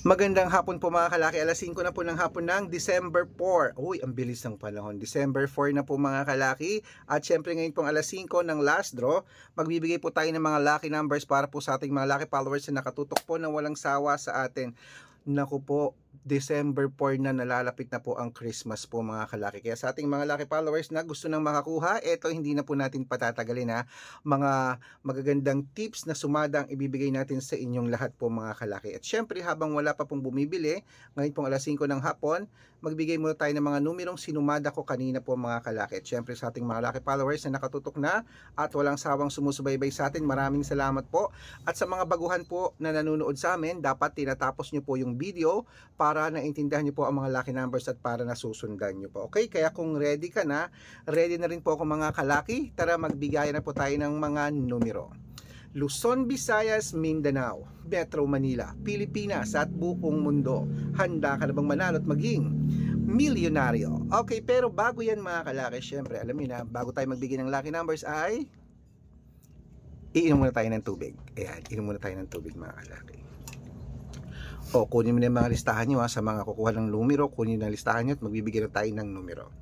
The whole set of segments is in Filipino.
Magandang hapon po mga kalaki, alas 5 na po ng hapon ng December 4. Uy, ang bilis ng panahon. December 4 na po mga kalaki. At syempre ngayon pong alas 5 ng last draw, magbibigay po tayo ng mga lucky numbers para po sa ating mga lucky followers na nakatutok po ng walang sawa sa atin. Naku po, December 4 na, nalalapit na po ang Christmas po mga kalaki. Kaya sa ating mga lucky followers na gusto nang makakuha, eto hindi na po natin patatagalin ha. Mga magagandang tips na sumada ang ibibigay natin sa inyong lahat po mga kalaki. At syempre habang wala pa pong bumibili, ngayon pong alas 5 ng hapon, magbigay muna tayo ng mga numerong sinumada ko kanina po mga kalaki. At syempre sa ating mga lucky followers na nakatutok na at walang sawang sumusubaybay sa atin, maraming salamat po. At sa mga baguhan po na nanonood sa amin, dapat tinatapos nyo po yung video para naintindihan nyo po ang mga lucky numbers at para nasusundan nyo po. Okay? Kaya kung ready ka na, ready na rin po ako mga kalaki. Tara magbigayan na po tayo ng mga numero. Luzon, Visayas, Mindanao, Metro Manila, Pilipinas at buong mundo. Handa ka na bang manalo at maging milyonaryo? Okay, pero bago yan mga kalaki, syempre alam niyo na, bago tayo magbigay ng lucky numbers ay iinom muna tayo ng tubig. Ayan, iinom muna tayo ng tubig mga kalaki. O, kunin mo na yung mga listahan nyo ha, sa mga kukuha ng numero, kunin nyo na listahan nyo at magbibigay na tayo ng numero.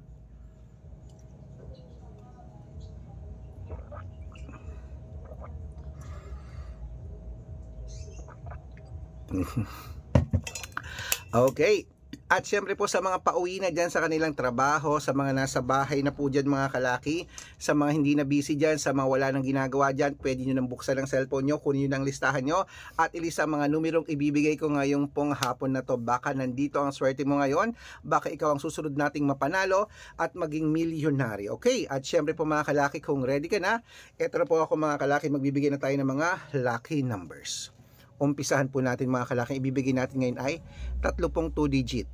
Okay. At syempre po sa mga pauwi na dyan sa kanilang trabaho, sa mga nasa bahay na po dyan mga kalaki, sa mga hindi na busy dyan, sa mga wala nang ginagawa dyan, pwede nyo nang buksan ang cellphone nyo, kunin nyo ng listahan nyo, at ilista mga numerong ibibigay ko ngayong pong hapon na to. Baka nandito ang swerte mo ngayon, baka ikaw ang susunod nating mapanalo at maging milyonaryo. Okay, at syempre po mga kalaki, kung ready ka na, eto na po ako mga kalaki, magbibigay na tayo ng mga lucky numbers. Umpisahan po natin mga kalaki, ibibigay natin ngayon ay tatlo pong 2 digit,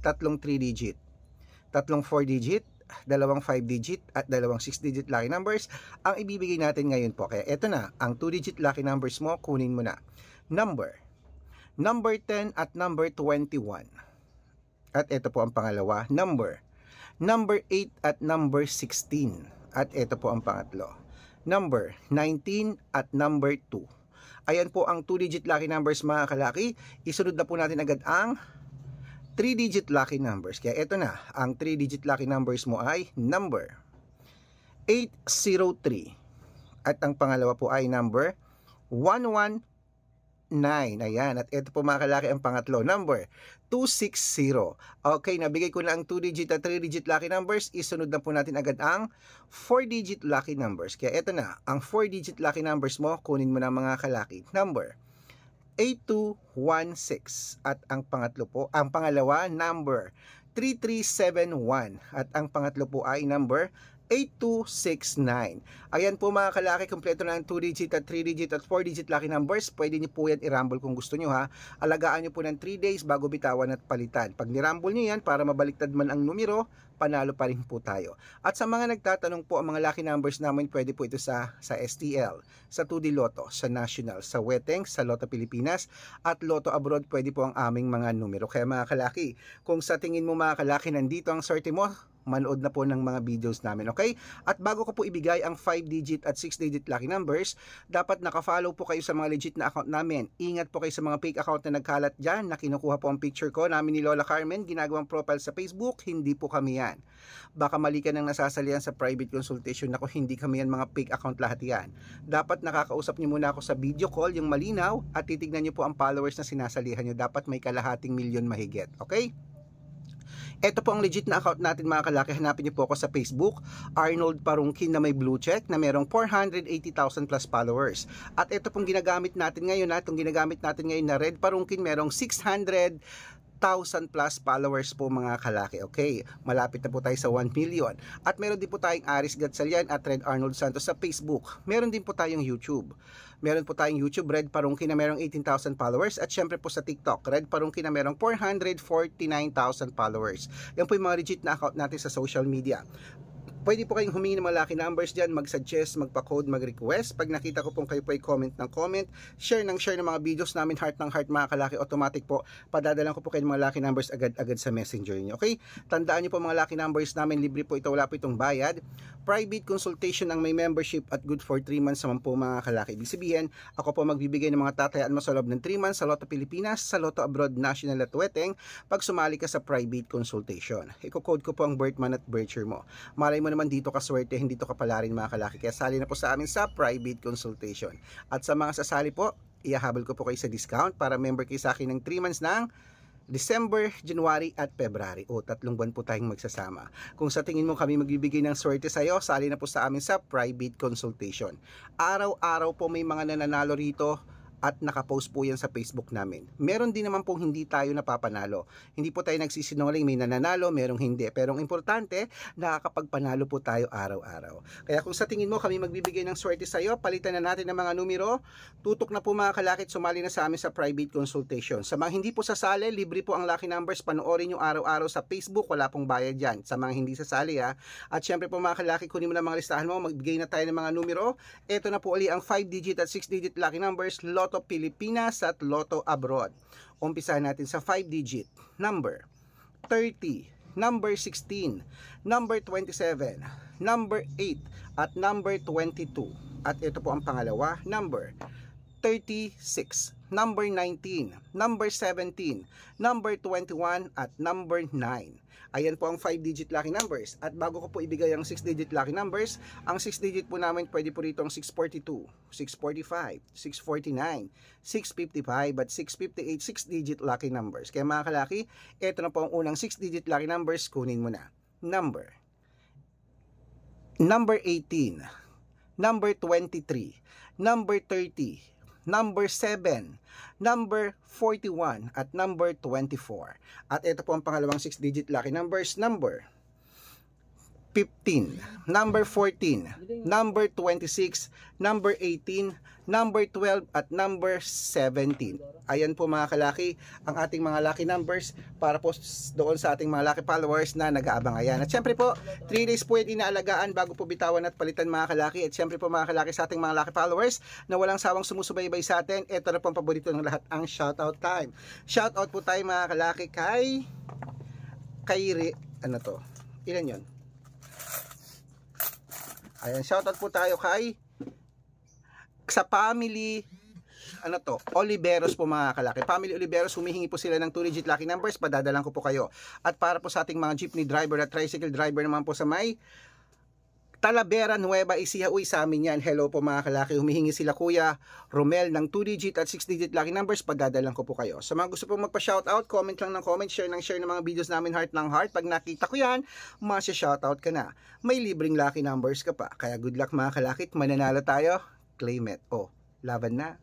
tatlong 3 digit, tatlong 4 digit, dalawang 5 digit at dalawang 6 digit lucky numbers ang ibibigay natin ngayon po. Kaya eto na, ang 2 digit lucky numbers mo, kunin mo na. Number 10 at number 21. At eto po ang pangalawa, number 8 at number 16. At eto po ang pangatlo, number 19 at number 2. Ayan po ang 2 digit lucky numbers mga kalaki. Isunod na po natin agad ang 3 digit lucky numbers. Kaya ito na, ang 3 digit lucky numbers mo ay number 803. At ang pangalawa po ay number 119. Ayan, at ito po mga kalaki ang pangatlo, number 260. Okay, nabigay ko na ang 2 digit at 3 digit lucky numbers. Isunod na po natin agad ang 4 digit lucky numbers. Kaya ito na, ang 4 digit lucky numbers mo, kunin mo na mga kalaki. Number 8216. At ang pangatlo po, ang pangalawa, number 3371. At ang pangatlo po ay number 8269. Ayan po mga kalaki, kompleto na ang 2 digit at 3 digit at 4 digit lucky numbers. Pwede nyo po yan i-rumble kung gusto nyo ha. Alagaan nyo po ng 3 days bago bitawan at palitan. Pag ni-rumble nyo yan, para mabaliktad man ang numero, panalo pa rin po tayo. At sa mga nagtatanong po, ang mga lucky numbers namin, pwede po ito sa STL, sa 2D Lotto, sa National, sa Weteng, sa Lotto Pilipinas, at Lotto Abroad, pwede po ang aming mga numero. Kaya mga kalaki, kung sa tingin mo mga kalaki, nandito ang swerte mo, manood na po ng mga videos namin, okay? At bago ko po ibigay ang 5 digit at 6 digit lucky numbers, dapat naka-follow po kayo sa mga legit na account namin. Ingat po kayo sa mga fake account na nagkalat dyan, na kinukuha po ang picture ko namin ni Lola Carmen, ginagawang profile sa Facebook. Hindi po kami yan. Baka mali ka nang nasasalihan sa private consultation. Ako, hindi kami yan, mga fake account lahat yan. Dapat nakakausap niyo muna ako sa video call, yung malinaw, at titignan niyo po ang followers na sinasalihan niyo. Dapat may kalahating milyon mahigit, okay? Ito po ang legit na account natin mga kalaki. Hanapin niyo po ako sa Facebook, Arnold Parungkin na may blue check na merong 480,000 plus followers. At ito pong ginagamit natin ngayon, na Red Parungkin, merong 600,000 plus followers po mga kalaki. Okay, malapit na po tayo sa 1 million. At meron din po tayong Aris Gatsalian at Red Arnold Santos sa Facebook. Meron din po tayong YouTube. Meron po tayong YouTube, Red Parungkin na merong 18,000 followers. At syempre po sa TikTok, Red Parungkin na merong 449,000 followers. Yan po yung mga legit na account natin sa social media. Pwede po kayong humingi ng mga lucky numbers dyan, mag-suggest, magpa-code, mag-request. Pag nakita ko pong kayo po ay comment ng comment, share ng mga videos namin, heart ng heart mga kalaki, automatic po, padadalan ko po kayo ng mga lucky numbers agad-agad sa messenger niyo. Okay? Tandaan niyo po mga lucky numbers namin, libre po ito, wala po itong bayad. Private consultation ang may membership at good for 3 months naman po mga kalaki. Ibig sabihin, ako po magbibigay ng mga tatayaan mo sa loob ng 3 months sa Lotto Pilipinas, sa Lotto Abroad National at Weteng pag sumali ka sa private consultation. Iko-code ko po ang birth month at birth year mo. Malay mo naman dito ka swerte, hindi to kapalarin mga kalaki. Kaya sali na po sa amin sa private consultation. At sa mga sasali po, ihahabol ko po kayo sa discount para member kayo sa akin ng 3 months ng December, January at February. O 3 buwan po tayong magsasama. Kung sa tingin mo kami magbibigay ng swerte sa iyo, sali na po sa amin sa private consultation. Araw-araw po may mga nananalo rito at nakapost po yan sa Facebook namin. Meron din naman pong hindi tayo napapanalo. Hindi po tayo nagsisinungaling, may nananalo, merong hindi. Pero ang importante, nakakapagpanalo po tayo araw-araw. Kaya kung sa tingin mo kami magbibigay ng swerte sa iyo, palitan na natin ng mga numero, tutok na po mga kalakit, sumali na sa amin sa private consultation. Sa mga hindi po sasali, libre po ang lucky numbers, panoorin nyo araw-araw sa Facebook, wala pong bayad yan. Sa mga hindi sasali ha. At syempre po mga kalakit, kunin mo na mga listahan mo, magbigay na tayo ng mga numero. Ito na po uli ang 5-digit at 6-digit lucky numbers, Lotto Pilipinas at Lotto Abroad. Umpisahan natin sa 5-digit number 30, number 16, number 27, number 8 at number 22. At ito po ang pangalawa, number 36, number 19, number 17, number 21 at number 9. Ayan po ang 5-digit lucky numbers. At bago ko po ibigay ang 6-digit lucky numbers, ang 6-digit po namin pwede po rito ang 642, 645, 649, 655 at 658 6-digit lucky numbers. Kaya mga kalaki, ito na po ang unang 6-digit lucky numbers, kunin mo na. Number 18, number 23, number 30, number 7, number 41 at number 24. At ito po ang pangalawang 6-digit lucky numbers, number 15, number 14, number 26, number 18, number 12 at number 17. Ayan po mga kalaki ang ating mga lucky numbers para po doon sa ating mga lucky followers na nag-aabang. Ayan. At syempre po, 3 days po yung inaalagaan bago po bitawan at palitan mga kalaki. At syempre po mga kalaki sa ating mga lucky followers na walang sawang sumusubaybay sa atin, ito na po ang paborito ng lahat, ang shoutout time. Shoutout po tayo mga kalaki kay ano to? Ilan yun? Ayan, shoutout po tayo kay sa family Oliveros po mga kalaki. Family Oliveros, humihingi po sila ng 2-digit lucky numbers, padadalan ko po kayo. At para po sa ating mga jeepney driver at tricycle driver naman po sa may Talavera, Nueva Ecija, uy sa amin yan. Hello po mga kalaki, humihingi sila Kuya Romel ng 2-digit at 6-digit lucky numbers, padadalan ko po kayo. Sa mga gusto pong magpa-shoutout, comment lang ng comment, share ng mga videos namin, heart ng heart. Pag nakita ko yan, masya-shoutout ka na. May libreng lucky numbers ka pa. Kaya good luck mga kalakit, mananalo tayo, claim it. Oh, laban na.